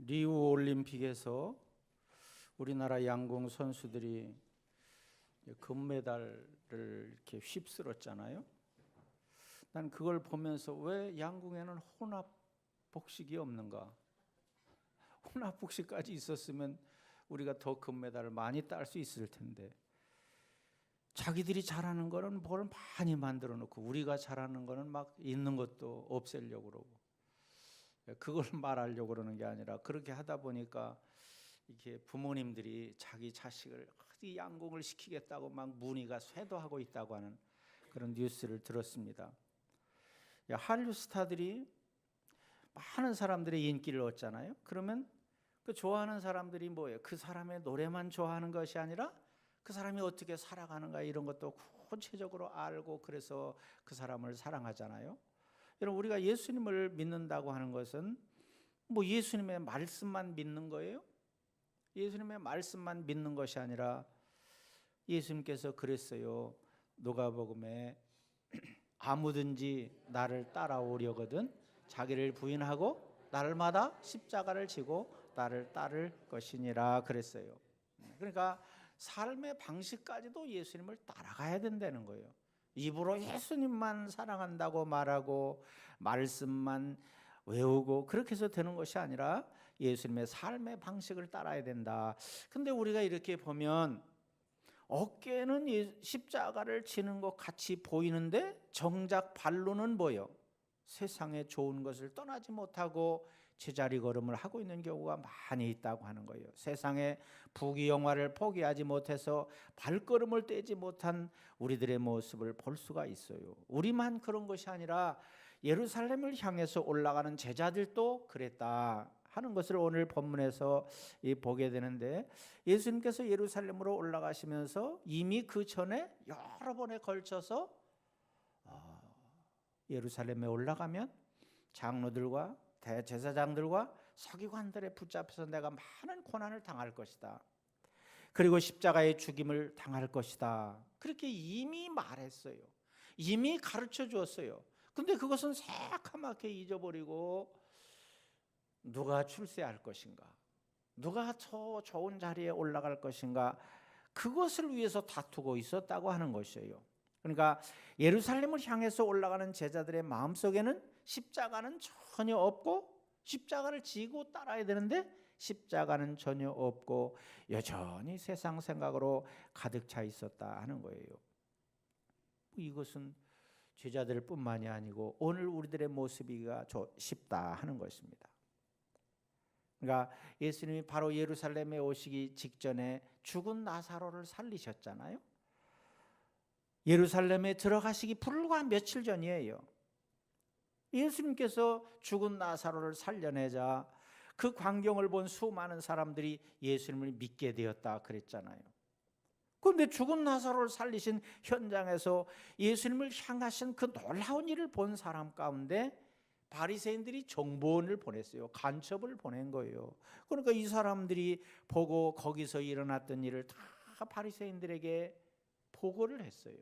리우 올림픽에서 우리나라 양궁 선수들이 금메달을 이렇게 휩쓸었잖아요. 난 그걸 보면서 왜 양궁에는 혼합 복식이 없는가? 혼합 복식까지 있었으면 우리가 더 금메달을 많이 딸 수 있을 텐데, 자기들이 잘하는 거는 뭘 많이 만들어 놓고 우리가 잘하는 거는 막 있는 것도 없애려고 그러고, 그걸 말하려고 그러는 게 아니라 그렇게 하다 보니까 이렇게 부모님들이 자기 자식을 어디 양궁을 시키겠다고 막 문의가 쇄도하고 있다고 하는 그런 뉴스를 들었습니다. 한류 스타들이 많은 사람들의 인기를 얻잖아요. 그러면 그 좋아하는 사람들이 뭐예요? 그 사람의 노래만 좋아하는 것이 아니라 그 사람이 어떻게 살아가는가 이런 것도 구체적으로 알고, 그래서 그 사람을 사랑하잖아요. 여러분, 우리가 예수님을 믿는다고 하는 것은 뭐 예수님의 말씀만 믿는 거예요? 예수님의 말씀만 믿는 것이 아니라 예수님께서 그랬어요. 누가복음에 아무든지 나를 따라오려거든 자기를 부인하고 날마다 십자가를 지고 나를 따를 것이니라 그랬어요. 그러니까 삶의 방식까지도 예수님을 따라가야 된다는 거예요. 입으로 예수님만 사랑한다고 말하고 말씀만 외우고 그렇게 해서 되는 것이 아니라 예수님의 삶의 방식을 따라야 된다. 근데 우리가 이렇게 보면 어깨는 십자가를 지는 것 같이 보이는데 정작 발로는 뭐요? 세상의 좋은 것을 떠나지 못하고 제자리 걸음을 하고 있는 경우가 많이 있다고 하는 거예요. 세상의 부귀영화를 포기하지 못해서 발걸음을 떼지 못한 우리들의 모습을 볼 수가 있어요. 우리만 그런 것이 아니라 예루살렘을 향해서 올라가는 제자들도 그랬다 하는 것을 오늘 본문에서 보게 되는데, 예수님께서 예루살렘으로 올라가시면서 이미 그 전에 여러 번에 걸쳐서 예루살렘에 올라가면 장로들과 대제사장들과 서기관들의 붙잡혀서 내가 많은 고난을 당할 것이다, 그리고 십자가의 죽임을 당할 것이다, 그렇게 이미 말했어요. 이미 가르쳐 주었어요. 근데 그것은 새카맣게 잊어버리고 누가 출세할 것인가, 누가 더 좋은 자리에 올라갈 것인가, 그것을 위해서 다투고 있었다고 하는 것이에요. 그러니까 예루살렘을 향해서 올라가는 제자들의 마음속에는 십자가는 전혀 없고, 십자가를 지고 따라야 되는데 십자가는 전혀 없고 여전히 세상 생각으로 가득 차 있었다 하는 거예요. 이것은 제자들 뿐만이 아니고 오늘 우리들의 모습이가 쉽다 하는 것입니다. 그러니까 예수님이 바로 예루살렘에 오시기 직전에 죽은 나사로를 살리셨잖아요. 예루살렘에 들어가시기 불과 며칠 전이에요. 예수님께서 죽은 나사로를 살려내자 그 광경을 본 수많은 사람들이 예수님을 믿게 되었다 그랬잖아요. 그런데 죽은 나사로를 살리신 현장에서 예수님을 향하신 그 놀라운 일을 본 사람 가운데 바리새인들이 정보원을 보냈어요. 간첩을 보낸 거예요. 그러니까 이 사람들이 보고 거기서 일어났던 일을 다 바리새인들에게 보고를 했어요.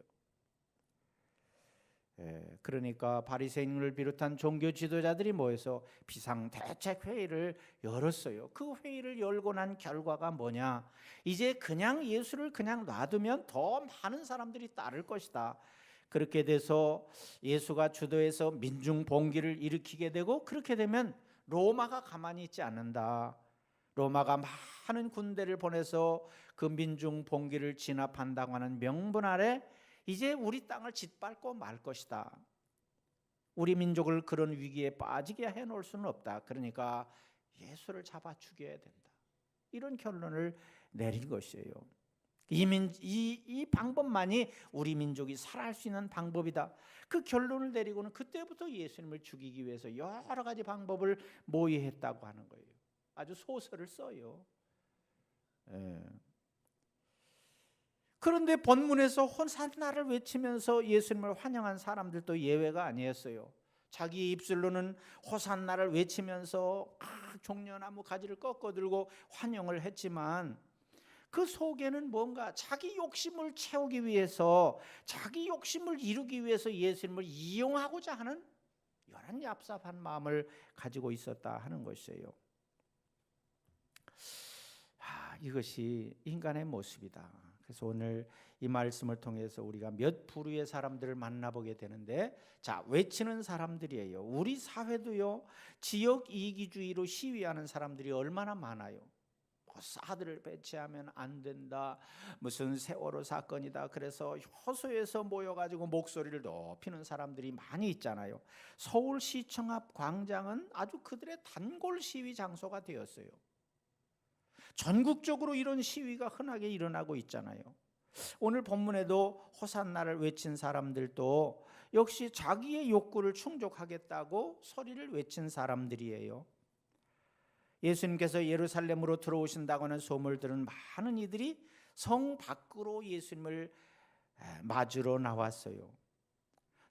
그러니까 바리새인을 비롯한 종교 지도자들이 모여서 비상대책회의를 열었어요. 그 회의를 열고 난 결과가 뭐냐? 이제 그냥 예수를 그냥 놔두면 더 많은 사람들이 따를 것이다. 그렇게 돼서 예수가 주도해서 민중 봉기를 일으키게 되고, 그렇게 되면 로마가 가만히 있지 않는다. 로마가 많은 군대를 보내서 그 민중 봉기를 진압한다고 하는 명분 아래 이제 우리 땅을 짓밟고 말 것이다. 우리 민족을 그런 위기에 빠지게 해놓을 수는 없다. 그러니까 예수를 잡아 죽여야 된다. 이런 결론을 내린 것이에요. 이 방법만이 우리 민족이 살아갈 수 있는 방법이다. 그 결론을 내리고는 그때부터 예수님을 죽이기 위해서 여러 가지 방법을 모의했다고 하는 거예요. 아주 소설을 써요. 그런데 본문에서 호산나를 외치면서 예수님을 환영한 사람들도 예외가 아니었어요. 자기 입술로는 호산나를 외치면서 종려나무 가지를 꺾어들고 환영을 했지만 그 속에는 뭔가 자기 욕심을 채우기 위해서, 자기 욕심을 이루기 위해서 예수님을 이용하고자 하는 이런 얍삽한 마음을 가지고 있었다 하는 것이에요. 이것이 인간의 모습이다. 그래서 오늘 이 말씀을 통해서 우리가 몇 부류의 사람들을 만나보게 되는데, 자, 외치는 사람들이에요. 우리 사회도요, 지역 이기주의로 시위하는 사람들이 얼마나 많아요. 사드를 배치하면 안 된다, 무슨 세월호 사건이다, 그래서 호소에서 모여가지고 목소리를 높이는 사람들이 많이 있잖아요. 서울시청 앞 광장은 아주 그들의 단골 시위 장소가 되었어요. 전국적으로 이런 시위가 흔하게 일어나고 있잖아요. 오늘 본문에도 호산나를 외친 사람들도 역시 자기의 욕구를 충족하겠다고 소리를 외친 사람들이에요. 예수님께서 예루살렘으로 들어오신다고 하는 소문을 들은 많은 이들이 성 밖으로 예수님을 맞으러 나왔어요.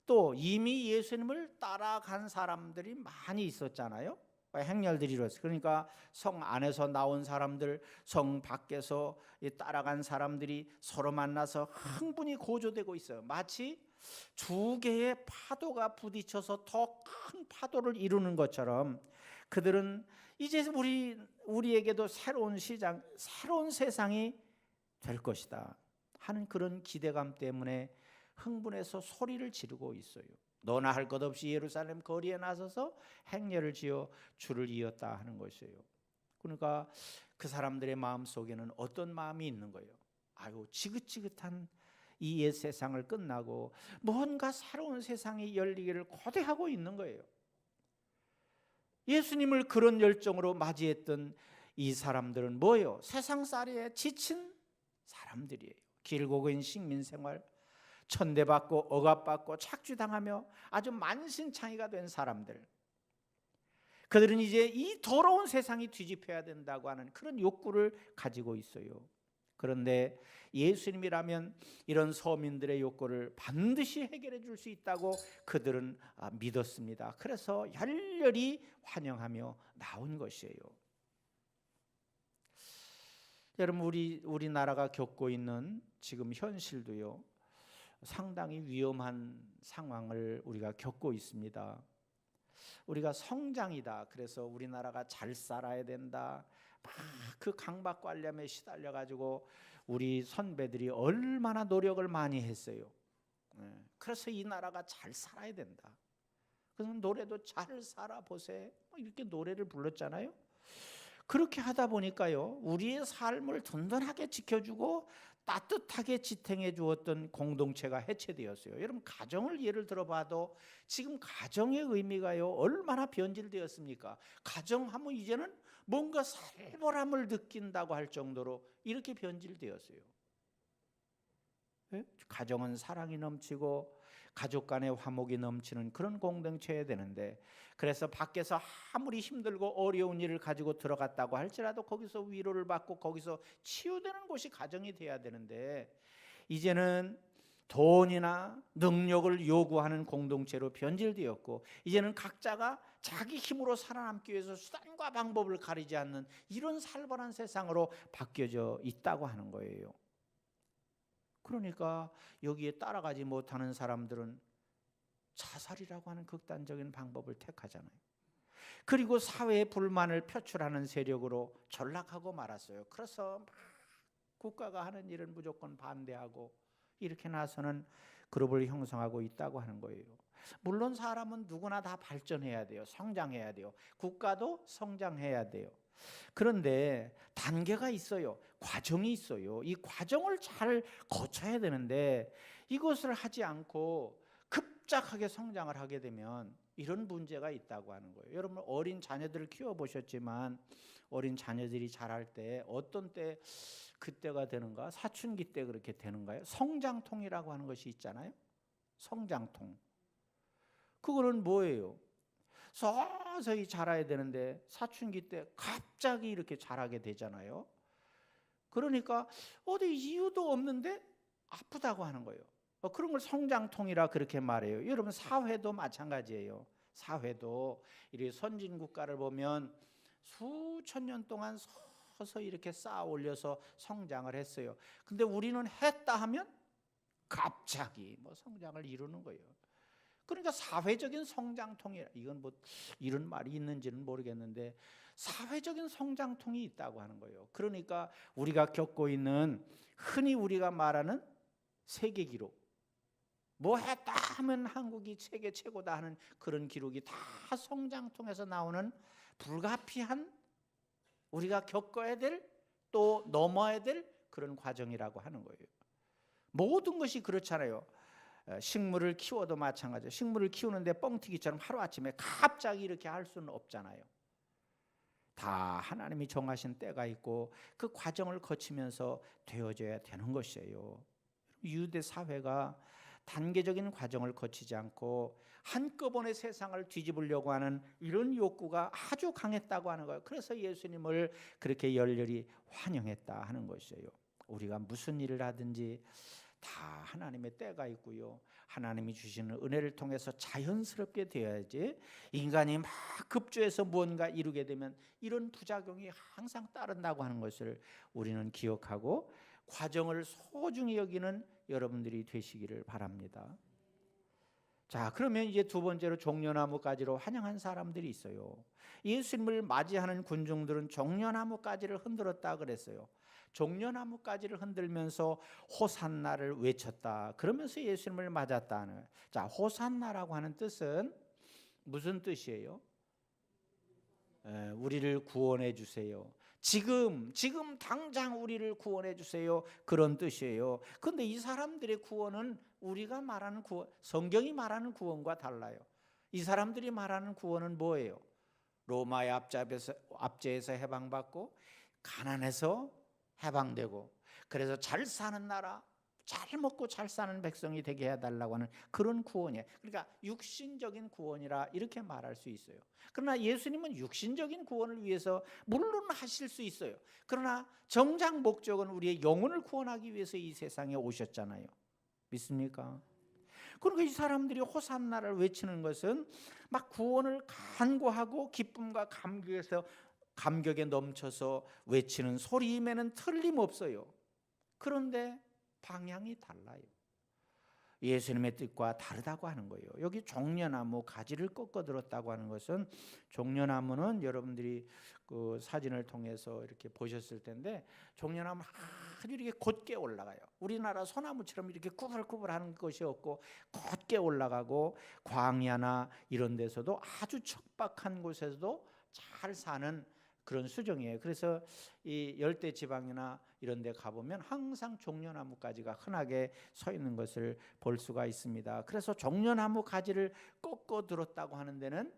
또 이미 예수님을 따라간 사람들이 많이 있었잖아요. 행렬들이 이뤘어요. 그러니까 성 안에서 나온 사람들, 성 밖에서 따라간 사람들이 서로 만나서 흥분이 고조되고 있어요. 마치 두 개의 파도가 부딪혀서 더 큰 파도를 이루는 것처럼 그들은 이제 우리에게도 새로운 시장, 새로운 세상이 될 것이다 하는 그런 기대감 때문에 흥분해서 소리를 지르고 있어요. 너나 할 것 없이 예루살렘 거리에 나서서 행렬을 지어 줄을 이었다 하는 것이에요. 그러니까 그 사람들의 마음속에는 어떤 마음이 있는 거예요? 아유, 지긋지긋한 이 옛 세상을 끝나고 뭔가 새로운 세상이 열리기를 고대하고 있는 거예요. 예수님을 그런 열정으로 맞이했던 이 사람들은 뭐예요? 세상살이에 지친 사람들이에요. 길고 긴 식민생활, 천대받고 억압받고 착취당하며 아주 만신창이가 된 사람들. 그들은 이제 이 더러운 세상이 뒤집혀야 된다고 하는 그런 욕구를 가지고 있어요. 그런데 예수님이라면 이런 서민들의 욕구를 반드시 해결해 줄 수 있다고 그들은 믿었습니다. 그래서 열렬히 환영하며 나온 것이에요. 여러분, 우리나라가 겪고 있는 지금 현실도요, 상당히 위험한 상황을 우리가 겪고 있습니다. 우리가 성장이다, 그래서 우리나라가 잘 살아야 된다, 막 그 강박관념에 시달려 가지고 우리 선배들이 얼마나 노력을 많이 했어요. 그래서 이 나라가 잘 살아야 된다. 그래서 노래도 잘 살아보세, 이렇게 노래를 불렀잖아요. 그렇게 하다 보니까요, 우리의 삶을 든든하게 지켜주고 따뜻하게 지탱해 주었던 공동체가 해체되었어요. 여러분, 가정을 예를 들어봐도 지금 가정의 의미가요, 얼마나 변질되었습니까? 가정하면 이제는 뭔가 살벌함을 느낀다고 할 정도로 이렇게 변질되었어요. 가정은 사랑이 넘치고 가족 간의 화목이 넘치는 그런 공동체여야 되는데, 그래서 밖에서 아무리 힘들고 어려운 일을 가지고 들어갔다고 할지라도 거기서 위로를 받고 거기서 치유되는 곳이 가정이 돼야 되는데, 이제는 돈이나 능력을 요구하는 공동체로 변질되었고, 이제는 각자가 자기 힘으로 살아남기 위해서 수단과 방법을 가리지 않는 이런 살벌한 세상으로 바뀌어져 있다고 하는 거예요. 그러니까 여기에 따라가지 못하는 사람들은 자살이라고 하는 극단적인 방법을 택하잖아요. 그리고 사회의 불만을 표출하는 세력으로 전락하고 말았어요. 그래서 국가가 하는 일은 무조건 반대하고 이렇게 나서는 그룹을 형성하고 있다고 하는 거예요. 물론 사람은 누구나 다 발전해야 돼요. 성장해야 돼요. 국가도 성장해야 돼요. 그런데 단계가 있어요. 과정이 있어요. 이 과정을 잘 거쳐야 되는데 이것을 하지 않고 급작하게 성장을 하게 되면 이런 문제가 있다고 하는 거예요. 여러분, 어린 자녀들을 키워보셨지만 어린 자녀들이 자랄 때 어떤 때 그때가 되는가? 사춘기 때 그렇게 되는가요? 성장통이라고 하는 것이 있잖아요. 성장통. 그거는 뭐예요? 서서히 자라야 되는데 사춘기 때 갑자기 이렇게 자라게 되잖아요. 그러니까 어디 이유도 없는데 아프다고 하는 거예요. 그런 걸 성장통이라 그렇게 말해요. 여러분, 사회도 마찬가지예요. 사회도 이 선진 국가를 보면 수천 년 동안 서서히 이렇게 쌓아 올려서 성장을 했어요. 근데 우리는 했다 하면 갑자기 성장을 이루는 거예요. 그러니까 사회적인 성장통이, 이건 뭐 이런 말이 있는지는 모르겠는데 사회적인 성장통이 있다고 하는 거예요. 그러니까 우리가 겪고 있는 흔히 우리가 말하는 세계 기록, 뭐 했다 하면 한국이 세계 최고다 하는 그런 기록이 다 성장통에서 나오는 불가피한 우리가 겪어야 될, 또 넘어야 될 그런 과정이라고 하는 거예요. 모든 것이 그렇잖아요. 식물을 키워도 마찬가지예요. 식물을 키우는데 뻥튀기처럼 하루아침에 갑자기 이렇게 할 수는 없잖아요. 다 하나님이 정하신 때가 있고 그 과정을 거치면서 되어져야 되는 것이에요. 유대 사회가 단계적인 과정을 거치지 않고 한꺼번에 세상을 뒤집으려고 하는 이런 욕구가 아주 강했다고 하는 거예요. 그래서 예수님을 그렇게 열렬히 환영했다 하는 것이에요. 우리가 무슨 일을 하든지 다 하나님의 때가 있고요. 하나님이 주시는 은혜를 통해서 자연스럽게 되어야지, 인간이 막 급조해서 무언가 이루게 되면 이런 부작용이 항상 따른다고 하는 것을 우리는 기억하고 과정을 소중히 여기는 여러분들이 되시기를 바랍니다. 자, 그러면 이제 두 번째로 종려나무 가지로 환영한 사람들이 있어요. 예수님을 맞이하는 군중들은 종려나무 가지를 흔들었다 그랬어요. 종려나무 가지를 흔들면서 호산나를 외쳤다. 그러면서 예수님을 맞았다는. 자, 호산나라고 하는 뜻은 무슨 뜻이에요? 우리를 구원해 주세요. 지금 당장 우리를 구원해 주세요. 그런 뜻이에요. 그런데 이 사람들의 구원은 우리가 말하는 구원, 성경이 말하는 구원과 달라요. 이 사람들이 말하는 구원은 뭐예요? 로마의 압제에서 해방받고 가난해서 해방되고, 그래서 잘 사는 나라, 잘 먹고 잘 사는 백성이 되게 해달라고 하는 그런 구원이에요. 그러니까 육신적인 구원이라 이렇게 말할 수 있어요. 그러나 예수님은 육신적인 구원을 위해서 물론 하실 수 있어요. 그러나 정작 목적은 우리의 영혼을 구원하기 위해서 이 세상에 오셨잖아요. 믿습니까? 그러니까 이 사람들이 호산나를 외치는 것은 막 구원을 간구하고 기쁨과 감격에 넘쳐서 외치는 소리임에는 틀림없어요. 그런데 방향이 달라요. 예수님의 뜻과 다르다고 하는 거예요. 여기 종려나무 가지를 꺾어 들었다고 하는 것은, 종려나무는 여러분들이 그 사진을 통해서 이렇게 보셨을 텐데 종려나무 아주 이렇게 곧게 올라가요. 우리나라 소나무처럼 이렇게 꾸불꾸불하는 것이 없고 곧게 올라가고, 광야나 이런 데서도 아주 척박한 곳에서도 잘 사는 그런 수종이에요. 그래서 이 열대 지방이나 이런 데 가보면 항상 종려나무 가지가 흔하게 서 있는 것을 볼 수가 있습니다. 그래서 종려나무 가지를 꺾어 들었다고 하는 데는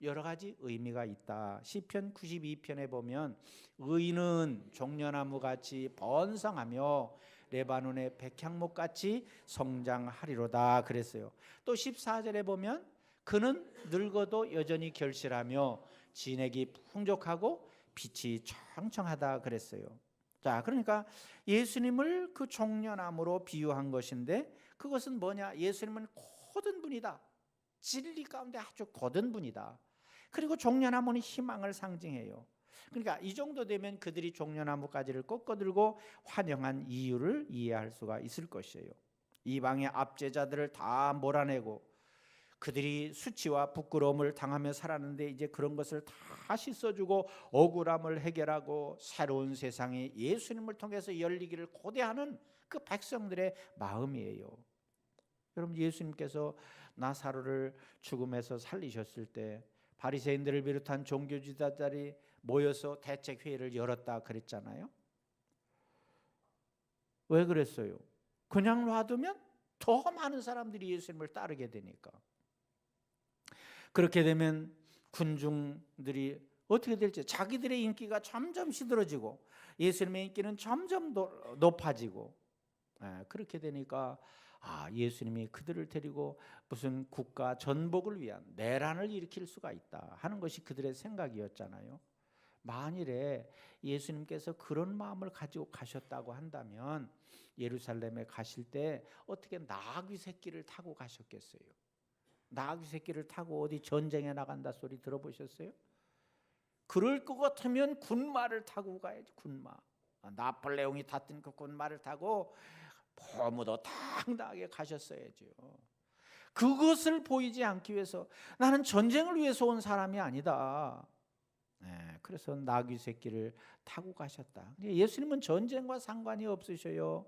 여러 가지 의미가 있다. 시편 92편에 보면 의인은 종려나무 같이 번성하며 레바논의 백향목 같이 성장하리로다 그랬어요. 또 14절에 보면 그는 늙어도 여전히 결실하며 진액이 풍족하고 빛이 청청하다 그랬어요. 자, 그러니까 예수님을 그 종려나무로 비유한 것인데, 그것은 뭐냐? 예수님은 고든 분이다. 진리 가운데 아주 고든 분이다. 그리고 종려나무는 희망을 상징해요. 그러니까 이 정도 되면 그들이 종려나무 가지를 꺾어들고 환영한 이유를 이해할 수가 있을 것이에요. 이방의 압제자들을 다 몰아내고 그들이 수치와 부끄러움을 당하며 살았는데 이제 그런 것을 다 씻어주고 억울함을 해결하고 새로운 세상이 예수님을 통해서 열리기를 고대하는 그 백성들의 마음이에요. 여러분, 예수님께서 나사로를 죽음에서 살리셨을 때 바리새인들을 비롯한 종교 지도자들이 모여서 대책 회의를 열었다 그랬잖아요. 왜 그랬어요? 그냥 놔두면 더 많은 사람들이 예수님을 따르게 되니까. 그렇게 되면 군중들이 어떻게 될지, 자기들의 인기가 점점 시들어지고 예수님의 인기는 점점 높아지고, 그렇게 되니까 예수님이 그들을 데리고 무슨 국가 전복을 위한 내란을 일으킬 수가 있다 하는 것이 그들의 생각이었잖아요. 만일에 예수님께서 그런 마음을 가지고 가셨다고 한다면 예루살렘에 가실 때 어떻게 나귀 새끼를 타고 가셨겠어요? 나귀 새끼를 타고 어디 전쟁에 나간다 소리 들어보셨어요? 그럴 것 같으면 군마를 타고 가야지. 군마, 나폴레옹이 탔던 그 군마를 타고 너무도 당당하게 가셨어야죠. 그것을 보이지 않기 위해서 나는 전쟁을 위해서 온 사람이 아니다. 그래서 나귀 새끼를 타고 가셨다. 예수님은 전쟁과 상관이 없으셔요.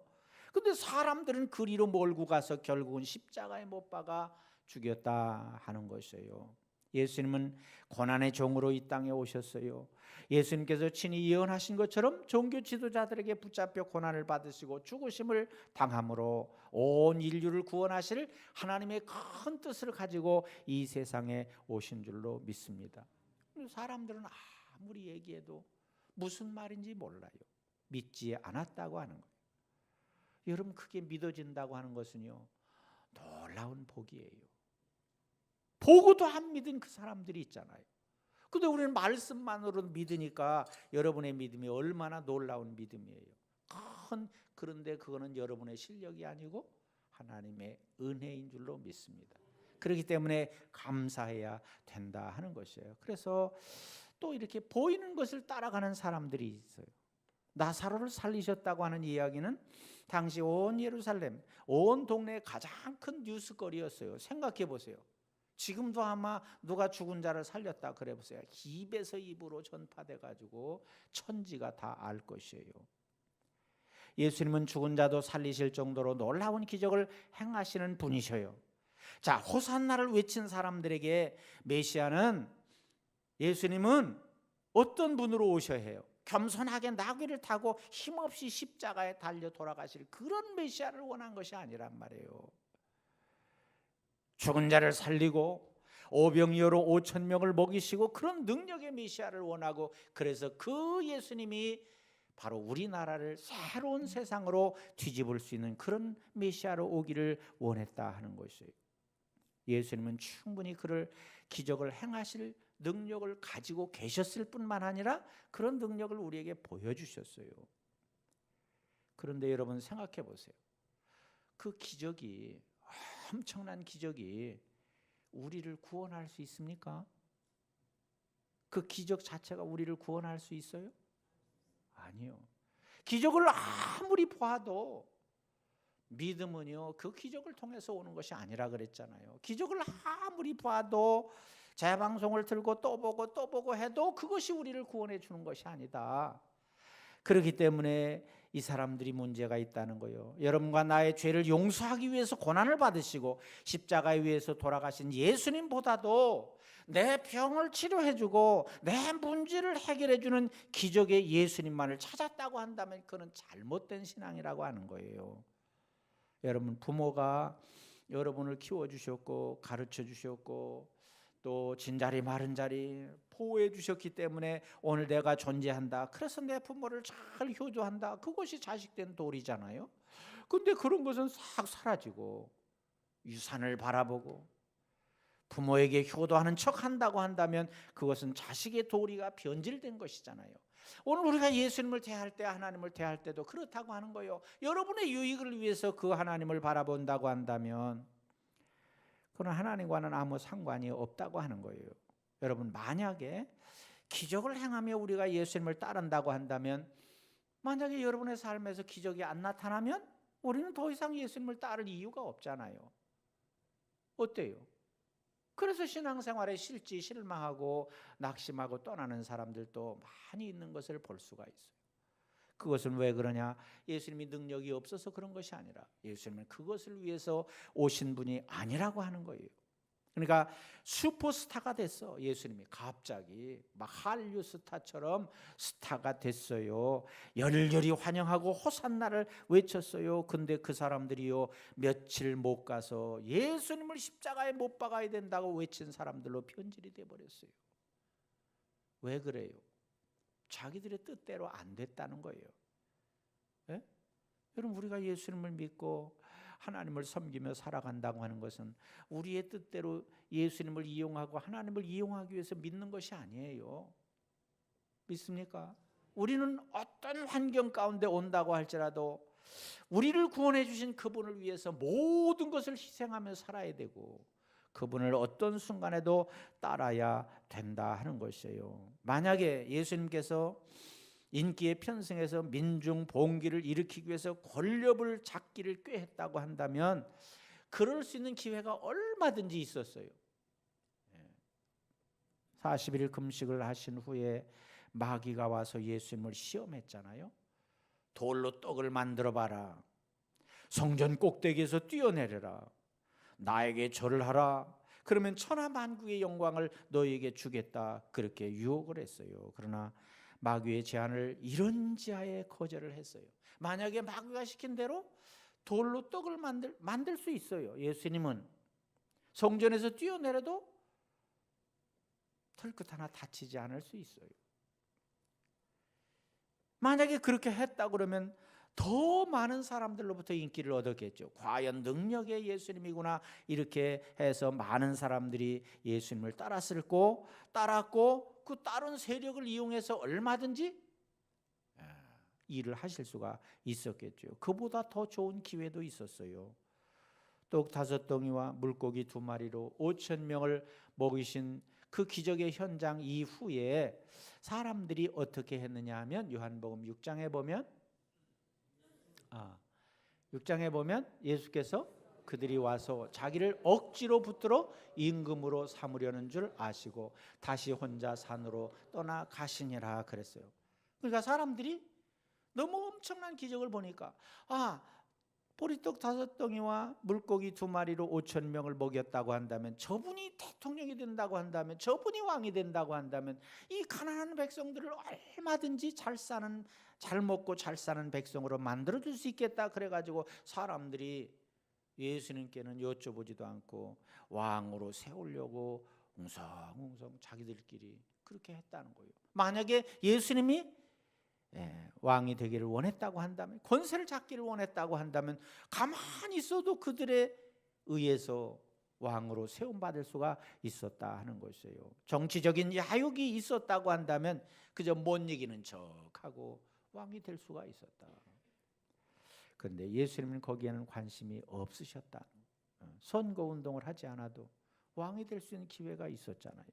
근데 사람들은 그리로 몰고 가서 결국은 십자가에 못 박아 죽였다 하는 것이에요. 예수님은 고난의 종으로 이 땅에 오셨어요. 예수님께서 친히 예언하신 것처럼 종교 지도자들에게 붙잡혀 고난을 받으시고 죽으심을 당함으로 온 인류를 구원하실 하나님의 큰 뜻을 가지고 이 세상에 오신 줄로 믿습니다. 사람들은 아무리 얘기해도 무슨 말인지 몰라요. 믿지 않았다고 하는 거예요. 여러분, 그게 믿어진다고 하는 것은요, 놀라운 복이에요. 보고도 안 믿은 그 사람들이 있잖아요. 근데 우리는 말씀만으로 믿으니까 여러분의 믿음이 얼마나 놀라운 믿음이에요. 그런데 그거는 여러분의 실력이 아니고 하나님의 은혜인 줄로 믿습니다. 그렇기 때문에 감사해야 된다 하는 것이에요. 그래서 또 이렇게 보이는 것을 따라가는 사람들이 있어요. 나사로를 살리셨다고 하는 이야기는 당시 온 예루살렘, 온 동네의 가장 큰 뉴스거리였어요. 생각해 보세요. 지금도 아마 누가 죽은 자를 살렸다 그래 보세요. 입에서 입으로 전파돼 가지고 천지가 다 알 것이에요. 예수님은 죽은 자도 살리실 정도로 놀라운 기적을 행하시는 분이셔요. 자, 호산나를 외친 사람들에게 메시아는, 예수님은 어떤 분으로 오셔야 해요? 겸손하게 나귀를 타고 힘없이 십자가에 달려 돌아가실 그런 메시아를 원한 것이 아니란 말이에요. 죽은 자를 살리고 오병이어로 5천 명을 먹이시고 그런 능력의 메시아를 원하고, 그래서 그 예수님이 바로 우리나라를 새로운 세상으로 뒤집을 수 있는 그런 메시아로 오기를 원했다 하는 것이에요. 예수님은 충분히 그를 기적을 행하실 능력을 가지고 계셨을 뿐만 아니라 그런 능력을 우리에게 보여주셨어요. 그런데 여러분 생각해 보세요. 그 기적이, 엄청난 기적이 우리를 구원할 수 있습니까? 그 기적 자체가 우리를 구원할 수 있어요? 아니요. 기적을 아무리 봐도 믿음은요, 그 기적을 통해서 오는 것이 아니라 그랬잖아요. 기적을 아무리 봐도 재방송을 틀고 또 보고 해도 그것이 우리를 구원해 주는 것이 아니다. 그렇기 때문에 이 사람들이 문제가 있다는 거예요. 여러분과 나의 죄를 용서하기 위해서 고난을 받으시고 십자가에 위해서 돌아가신 예수님보다도 내 병을 치료해주고 내 문제를 해결해주는 기적의 예수님만을 찾았다고 한다면 그건 잘못된 신앙이라고 하는 거예요. 여러분, 부모가 여러분을 키워주셨고 가르쳐주셨고 또 진자리 마른자리 보호해 주셨기 때문에 오늘 내가 존재한다. 그래서 내 부모를 잘 효도한다. 그것이 자식된 도리잖아요. 근데 그런 것은 싹 사라지고 유산을 바라보고 부모에게 효도하는 척 한다고 한다면 그것은 자식의 도리가 변질된 것이잖아요. 오늘 우리가 예수님을 대할 때, 하나님을 대할 때도 그렇다고 하는 거예요. 여러분의 유익을 위해서 그 하나님을 바라본다고 한다면 그건 하나님과는 아무 상관이 없다고 하는 거예요. 여러분, 만약에 기적을 행하며 우리가 예수님을 따른다고 한다면, 만약에 여러분의 삶에서 기적이 안 나타나면 우리는 더 이상 예수님을 따를 이유가 없잖아요. 어때요? 그래서 신앙생활에 실지 실망하고 낙심하고 떠나는 사람들도 많이 있는 것을 볼 수가 있어요. 그것은 왜 그러냐? 예수님이 능력이 없어서 그런 것이 아니라 예수님은 그것을 위해서 오신 분이 아니라고 하는 거예요. 그러니까 슈퍼스타가 됐어. 예수님이 갑자기 막 한류 스타처럼 스타가 됐어요. 열렬히 환영하고 호산나를 외쳤어요. 근데 그 사람들이요, 며칠 못 가서 예수님을 십자가에 못 박아야 된다고 외친 사람들로 변질이 돼버렸어요. 왜 그래요? 자기들의 뜻대로 안 됐다는 거예요. 예? 여러분, 우리가 예수님을 믿고 하나님을 섬기며 살아간다고 하는 것은 우리의 뜻대로 예수님을 이용하고 하나님을 이용하기 위해서 믿는 것이 아니에요. 믿습니까? 우리는 어떤 환경 가운데 온다고 할지라도 우리를 구원해 주신 그분을 위해서 모든 것을 희생하며 살아야 되고 그분을 어떤 순간에도 따라야 된다 하는 것이에요. 만약에 예수님께서 인기에 편승해서 민중 봉기를 일으키기 위해서 권력을 잡기를 꾀했다고 한다면 그럴 수 있는 기회가 얼마든지 있었어요. 40일 금식을 하신 후에 마귀가 와서 예수님을 시험했잖아요. 돌로 떡을 만들어 봐라. 성전 꼭대기에서 뛰어내려라. 나에게 절을 하라. 그러면 천하 만국의 영광을 너희에게 주겠다. 그렇게 유혹을 했어요. 그러나 마귀의 제안을 이런지하에 거절을 했어요. 만약에 마귀가 시킨 대로 돌로 떡을 만들 수 있어요. 예수님은 성전에서 뛰어내려도 털끝 하나 다치지 않을 수 있어요. 만약에 그렇게 했다 그러면 더 많은 사람들로부터 인기를 얻었겠죠. 과연 능력의 예수님이구나 이렇게 해서 많은 사람들이 예수님을 따랐고 그 따른 세력을 이용해서 얼마든지 일을 하실 수가 있었겠죠. 그보다 더 좋은 기회도 있었어요. 떡 5덩이와 물고기 2마리로 5,000명을 먹이신 그 기적의 현장 이후에 사람들이 어떻게 했느냐 하면 요한복음 6장에 보면 예수께서 그들이 와서 자기를 억지로 붙들어 임금으로 삼으려는 줄 아시고 다시 혼자 산으로 떠나가시니라 그랬어요. 그러니까 사람들이 너무 엄청난 기적을 보니까 보리떡 5덩이와 물고기 2마리로 5,000명을 먹였다고 한다면, 저분이 대통령이 된다고 한다면, 저분이 왕이 된다고 한다면 이 가난한 백성들을 얼마든지 잘 먹고 잘 사는 백성으로 만들어줄 수 있겠다. 그래가지고 사람들이 예수님께는 여쭤보지도 않고 왕으로 세우려고 웅성웅성 자기들끼리 그렇게 했다는 거예요. 만약에 예수님이 왕이 되기를 원했다고 한다면, 권세를 잡기를 원했다고 한다면 가만히 있어도 그들에 의해서 왕으로 세움받을 수가 있었다 하는 것이에요. 정치적인 야욕이 있었다고 한다면 그저 못 이기는 척하고 왕이 될 수가 있었다. 그런데 예수님은 거기에는 관심이 없으셨다. 선거운동을 하지 않아도 왕이 될 수 있는 기회가 있었잖아요.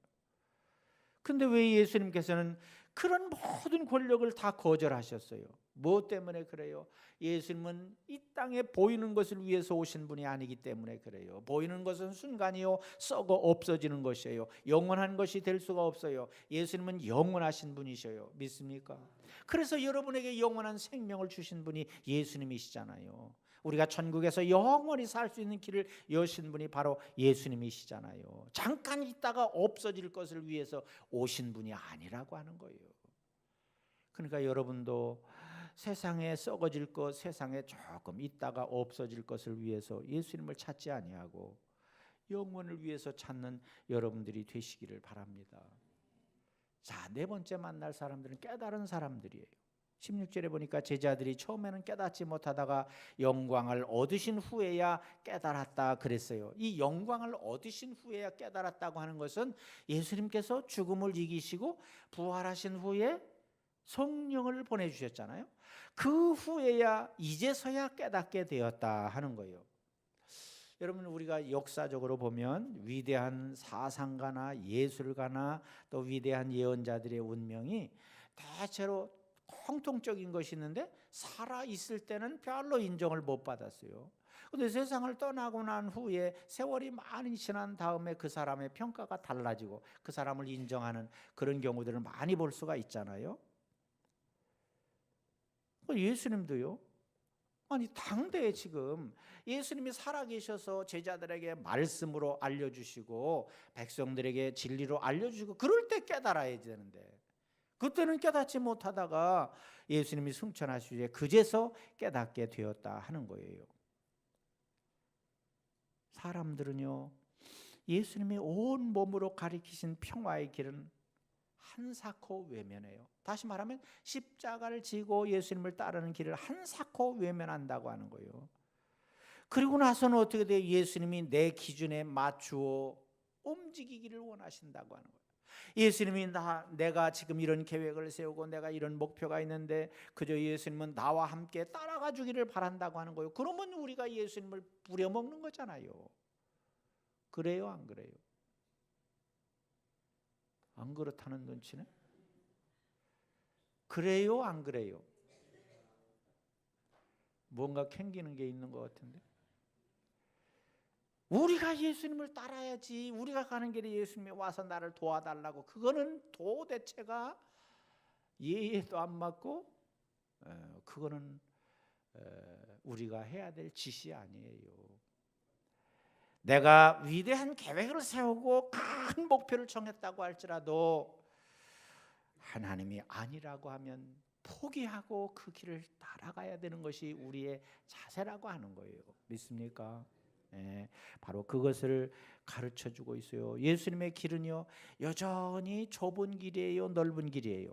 근데 왜 예수님께서는 그런 모든 권력을 다 거절하셨어요? 뭐 때문에 그래요? 예수님은 이 땅에 보이는 것을 위해서 오신 분이 아니기 때문에 그래요. 보이는 것은 순간이요 썩어 없어지는 것이에요. 영원한 것이 될 수가 없어요. 예수님은 영원하신 분이셔요. 믿습니까? 그래서 여러분에게 영원한 생명을 주신 분이 예수님이시잖아요. 우리가 천국에서 영원히 살 수 있는 길을 여신 분이 바로 예수님이시잖아요. 잠깐 있다가 없어질 것을 위해서 오신 분이 아니라고 하는 거예요. 그러니까 여러분도 세상에 썩어질 것, 세상에 조금 있다가 없어질 것을 위해서 예수님을 찾지 아니하고 영원을 위해서 찾는 여러분들이 되시기를 바랍니다. 자, 4번째 만날 사람들은 깨달은 사람들이에요. 16절에 보니까 제자들이 처음에는 깨닫지 못하다가 영광을 얻으신 후에야 깨달았다 그랬어요. 이 영광을 얻으신 후에야 깨달았다고 하는 것은 예수님께서 죽음을 이기시고 부활하신 후에 성령을 보내주셨잖아요. 그 후에야 이제서야 깨닫게 되었다 하는 거예요. 여러분, 우리가 역사적으로 보면 위대한 사상가나 예술가나 또 위대한 예언자들의 운명이 대체로 공통적인 것이 있는데 살아 있을 때는 별로 인정을 못 받았어요. 그런데 세상을 떠나고 난 후에 세월이 많이 지난 다음에 그 사람의 평가가 달라지고 그 사람을 인정하는 그런 경우들을 많이 볼 수가 있잖아요. 예수님도요. 아니, 당대에 지금 예수님이 살아계셔서 제자들에게 말씀으로 알려주시고 백성들에게 진리로 알려주시고 그럴 때 깨달아야 되는데 그때는 깨닫지 못하다가 예수님이 승천하시기에 그제서 깨닫게 되었다 하는 거예요. 사람들은요, 예수님이 온 몸으로 가리키신 평화의 길은 한사코 외면해요. 다시 말하면 십자가를 지고 예수님을 따르는 길을 한사코 외면한다고 하는 거예요. 그리고 나서는 어떻게 돼요? 예수님이 내 기준에 맞추어 움직이기를 원하신다고 하는 거예요. 예수님이 내가 지금 이런 계획을 세우고 내가 이런 목표가 있는데 그저 예수님은 나와 함께 따라가 주기를 바란다고 하는 거예요. 그러면 우리가 예수님을 부려먹는 거잖아요. 그래요, 안 그래요? 안 그렇다는 눈치는? 그래요, 안 그래요? 뭔가 캥기는 게 있는 것 같은데. 우리가 예수님을 따라야지. 우리가 가는 길에 예수님이 와서 나를 도와달라고. 그거는 도대체가 예의에도 안 맞고 그거는 우리가 해야 될 짓이 아니에요. 내가 위대한 계획을 세우고 큰 목표를 정했다고 할지라도 하나님이 아니라고 하면 포기하고 그 길을 따라가야 되는 것이 우리의 자세라고 하는 거예요. 믿습니까? 네, 바로 그것을 가르쳐주고 있어요. 예수님의 길은요 여전히 좁은 길이에요, 넓은 길이에요?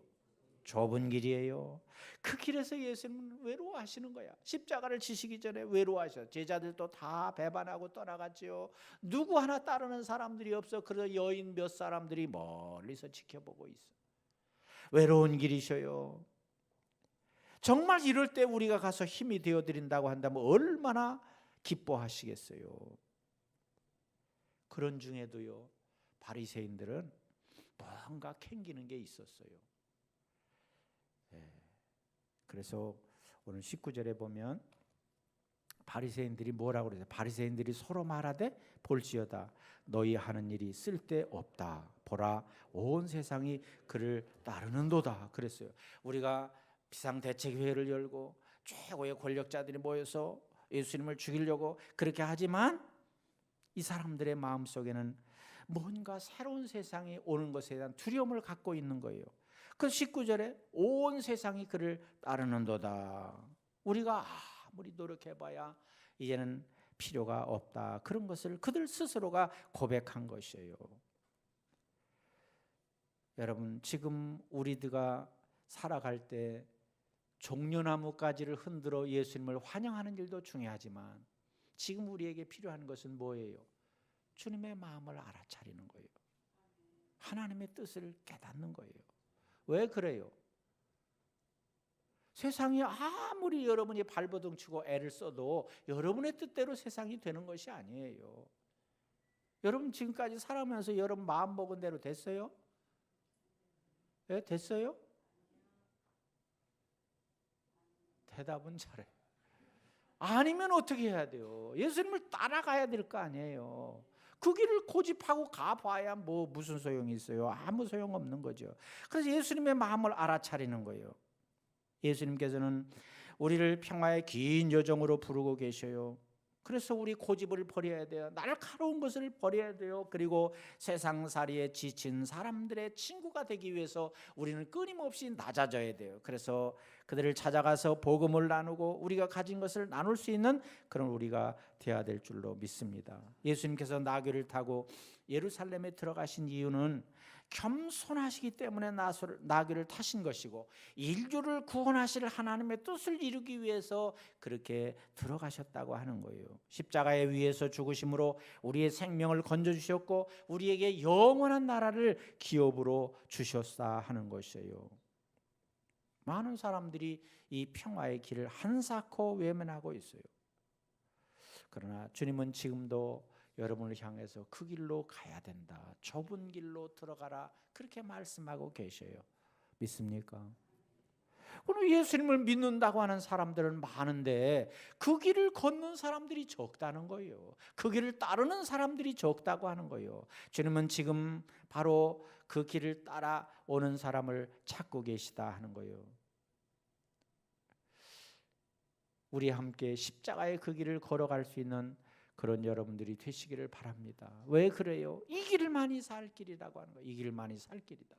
좁은 길이에요. 그 길에서 예수님은 외로워하시는 거야. 십자가를 지시기 전에 외로워하셔. 제자들도 다 배반하고 떠나갔지요. 누구 하나 따르는 사람들이 없어. 그래서 여인 몇 사람들이 멀리서 지켜보고 있어. 외로운 길이셔요. 정말 이럴 때 우리가 가서 힘이 되어드린다고 한다면 얼마나 기뻐하시겠어요. 그런 중에도요 바리새인들은 뭔가 캥기는 게 있었어요. 그래서 오늘 19절에 보면 바리새인들이 뭐라고 그러죠? 바리새인들이 서로 말하되 볼지어다 너희 하는 일이 쓸데없다. 보라 온 세상이 그를 따르는도다. 그랬어요. 우리가 비상대책회의를 열고 최고의 권력자들이 모여서 예수님을 죽이려고 그렇게 하지만 이 사람들의 마음속에는 뭔가 새로운 세상이 오는 것에 대한 두려움을 갖고 있는 거예요. 그 19절에 온 세상이 그를 따르는도다. 우리가 아무리 노력해봐야 이제는 필요가 없다. 그런 것을 그들 스스로가 고백한 것이에요. 여러분 지금 우리가 살아갈 때 종려나무 가지를 흔들어 예수님을 환영하는 일도 중요하지만 지금 우리에게 필요한 것은 뭐예요? 주님의 마음을 알아차리는 거예요. 하나님의 뜻을 깨닫는 거예요. 왜 그래요? 세상이 아무리 여러분이 발버둥 치고 애를 써도 여러분의 뜻대로 세상이 되는 것이 아니에요. 여러분 지금까지 살아가면서 여러분 마음 먹은 대로 됐어요? 네, 됐어요? 대답은 잘해. 아니면 어떻게 해야 돼요? 예수님을 따라가야 될 거 아니에요. 그 길을 고집하고 가봐야 뭐 무슨 소용이 있어요? 아무 소용없는 거죠. 그래서 예수님의 마음을 알아차리는 거예요. 예수님께서는 우리를 평화의 긴 여정으로 부르고 계셔요. 그래서 우리 고집을 버려야 돼요. 날카로운 것을 버려야 돼요. 그리고 세상살이에 지친 사람들의 친구가 되기 위해서 우리는 끊임없이 낮아져야 돼요. 그래서 그들을 찾아가서 복음을 나누고 우리가 가진 것을 나눌 수 있는 그런 우리가 되어야 될 줄로 믿습니다. 예수님께서 나귀를 타고 예루살렘에 들어가신 이유는 겸손하시기 때문에 나귀를 타신 것이고 인류를 구원하실 하나님의 뜻을 이루기 위해서 그렇게 들어가셨다고 하는 거예요. 십자가에 위해서 죽으심으로 우리의 생명을 건져주셨고 우리에게 영원한 나라를 기업으로 주셨다 하는 것이에요. 많은 사람들이 이 평화의 길을 한사코 외면하고 있어요. 그러나 주님은 지금도 여러분을 향해서 그 길로 가야 된다. 좁은 길로 들어가라. 그렇게 말씀하고 계셔요. 믿습니까? 그럼 예수님을 믿는다고 하는 사람들은 많은데 그 길을 걷는 사람들이 적다는 거예요. 그 길을 따르는 사람들이 적다고 하는 거예요. 주님은 지금 바로 그 길을 따라오는 사람을 찾고 계시다 하는 거예요. 우리 함께 십자가의 그 길을 걸어갈 수 있는 그런 여러분들이 되시기를 바랍니다. 왜 그래요? 이 길만이 살 길이라고 하는 거예요. 이 길만이 살 길이다.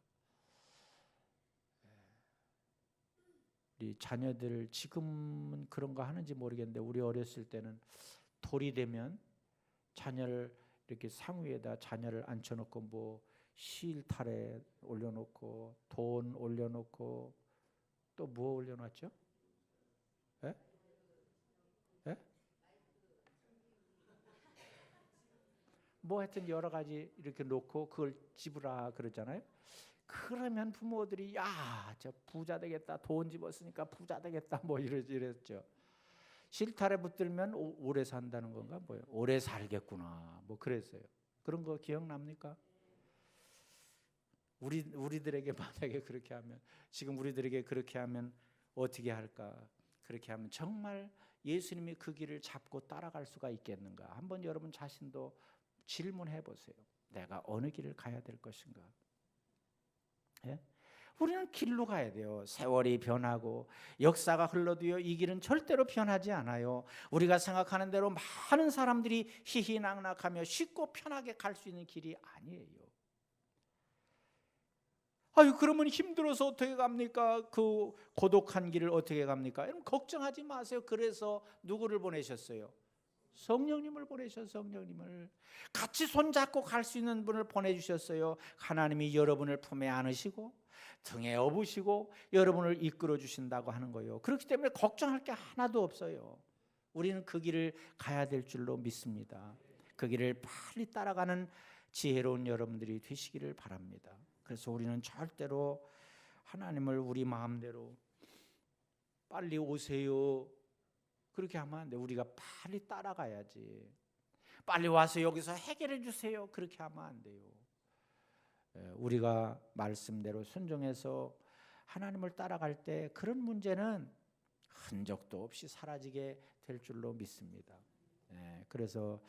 우리 자녀들 지금은 그런 거 하는지 모르겠는데 우리 어렸을 때는 돌이 되면 자녀를 이렇게 상위에다 자녀를 앉혀놓고 뭐 실타래 올려놓고 돈 올려놓고 또 뭐 올려놨죠? 예? 예? 뭐 하여튼 여러 가지 이렇게 놓고 그걸 집으라 그러잖아요. 그러면 부모들이 야, 저 부자 되겠다. 돈 집었으니까 부자 되겠다. 뭐 이랬죠. 실타래 붙들면 오래 산다는 건가 뭐예요? 오래 살겠구나. 뭐 그랬어요. 그런 거 기억납니까? 우리들에게 만약에 그렇게 하면 지금 우리들에게 그렇게 하면 어떻게 할까? 그렇게 하면 정말 예수님이 그 길을 잡고 따라갈 수가 있겠는가? 한번 여러분 자신도 질문해 보세요. 내가 어느 길을 가야 될 것인가? 예? 우리는 길로 가야 돼요. 세월이 변하고 역사가 흘러도요, 이 길은 절대로 변하지 않아요. 우리가 생각하는 대로 많은 사람들이 희희낙낙하며 쉽고 편하게 갈 수 있는 길이 아니에요. 아유, 그러면 힘들어서 어떻게 갑니까? 그 고독한 길을 어떻게 갑니까? 여러분 걱정하지 마세요. 그래서 누구를 보내셨어요? 성령님을 보내셔서 성령님을 같이 손잡고 갈 수 있는 분을 보내주셨어요. 하나님이 여러분을 품에 안으시고 등에 업으시고 여러분을 이끌어 주신다고 하는 거예요. 그렇기 때문에 걱정할 게 하나도 없어요. 우리는 그 길을 가야 될 줄로 믿습니다. 그 길을 빨리 따라가는 지혜로운 여러분들이 되시기를 바랍니다. 그래서 우리는 절대로 하나님을 우리 마음대로 빨리 오세요 그렇게 하면 안 돼. 우리가 빨리 따라가야지. 빨리 와서 여기서 해결해 주세요 그렇게 하면 안 돼요. 우리가 말씀대로 순종해서 하나님을 따라갈 때 그런 문제는 흔적도 없이 사라지게 될 줄로 믿습니다. 그래서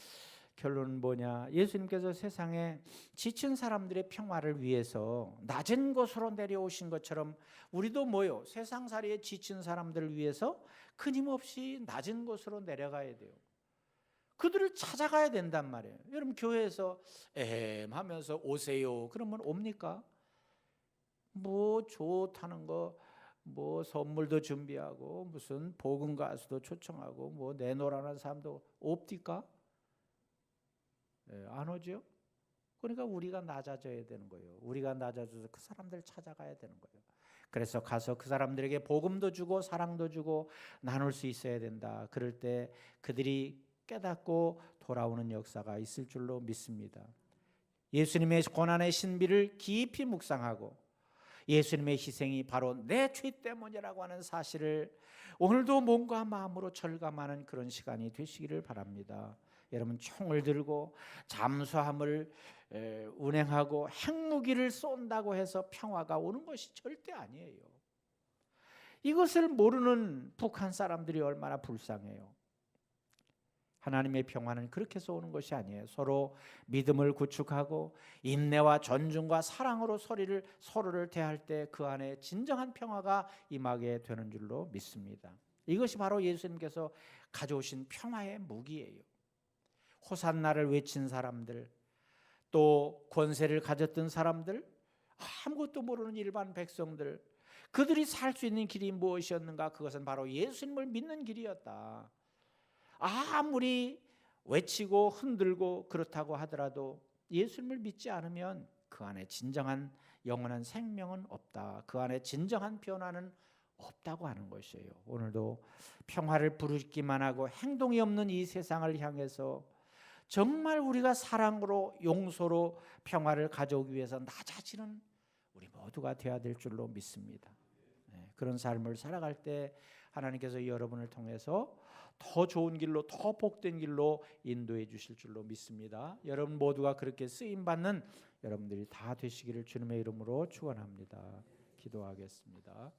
결론은 뭐냐? 예수님께서 세상에 지친 사람들의 평화를 위해서 낮은 곳으로 내려오신 것처럼 우리도 뭐요? 세상살이에 지친 사람들을 위해서 끊임없이 낮은 곳으로 내려가야 돼요. 그들을 찾아가야 된단 말이에요. 여러분 교회에서 하면서 오세요 그러면 옵니까? 뭐 좋다는 거, 뭐 선물도 준비하고 무슨 복음 가수도 초청하고 뭐 내노라는 사람도 없디까? 안 오죠? 그러니까 우리가 낮아져야 되는 거예요. 우리가 낮아져서 그 사람들을 찾아가야 되는 거예요. 그래서 가서 그 사람들에게 복음도 주고 사랑도 주고 나눌 수 있어야 된다. 그럴 때 그들이 깨닫고 돌아오는 역사가 있을 줄로 믿습니다. 예수님의 고난의 신비를 깊이 묵상하고 예수님의 희생이 바로 내 죄 때문이라고 하는 사실을 오늘도 몸과 마음으로 절감하는 그런 시간이 되시기를 바랍니다. 여러분 총을 들고 잠수함을 운행하고 핵무기를 쏜다고 해서 평화가 오는 것이 절대 아니에요. 이것을 모르는 북한 사람들이 얼마나 불쌍해요. 하나님의 평화는 그렇게 해서 오는 것이 아니에요. 서로 믿음을 구축하고 인내와 존중과 사랑으로 서로를 대할 때 그 안에 진정한 평화가 임하게 되는 줄로 믿습니다. 이것이 바로 예수님께서 가져오신 평화의 무기예요. 호산나를 외친 사람들, 또 권세를 가졌던 사람들, 아무것도 모르는 일반 백성들, 그들이 살 수 있는 길이 무엇이었는가? 그것은 바로 예수님을 믿는 길이었다. 아무리 외치고 흔들고 그렇다고 하더라도 예수님을 믿지 않으면 그 안에 진정한 영원한 생명은 없다. 그 안에 진정한 변화는 없다고 하는 것이에요. 오늘도 평화를 부르기만 하고 행동이 없는 이 세상을 향해서 정말 우리가 사랑으로 용서로 평화를 가져오기 위해서 낮아지는 우리 모두가 되어야 될 줄로 믿습니다. 그런 삶을 살아갈 때 하나님께서 여러분을 통해서 더 좋은 길로, 더 복된 길로 인도해 주실 줄로 믿습니다. 여러분 모두가 그렇게 쓰임받는 여러분들이 다 되시기를 주님의 이름으로 축원합니다. 기도하겠습니다.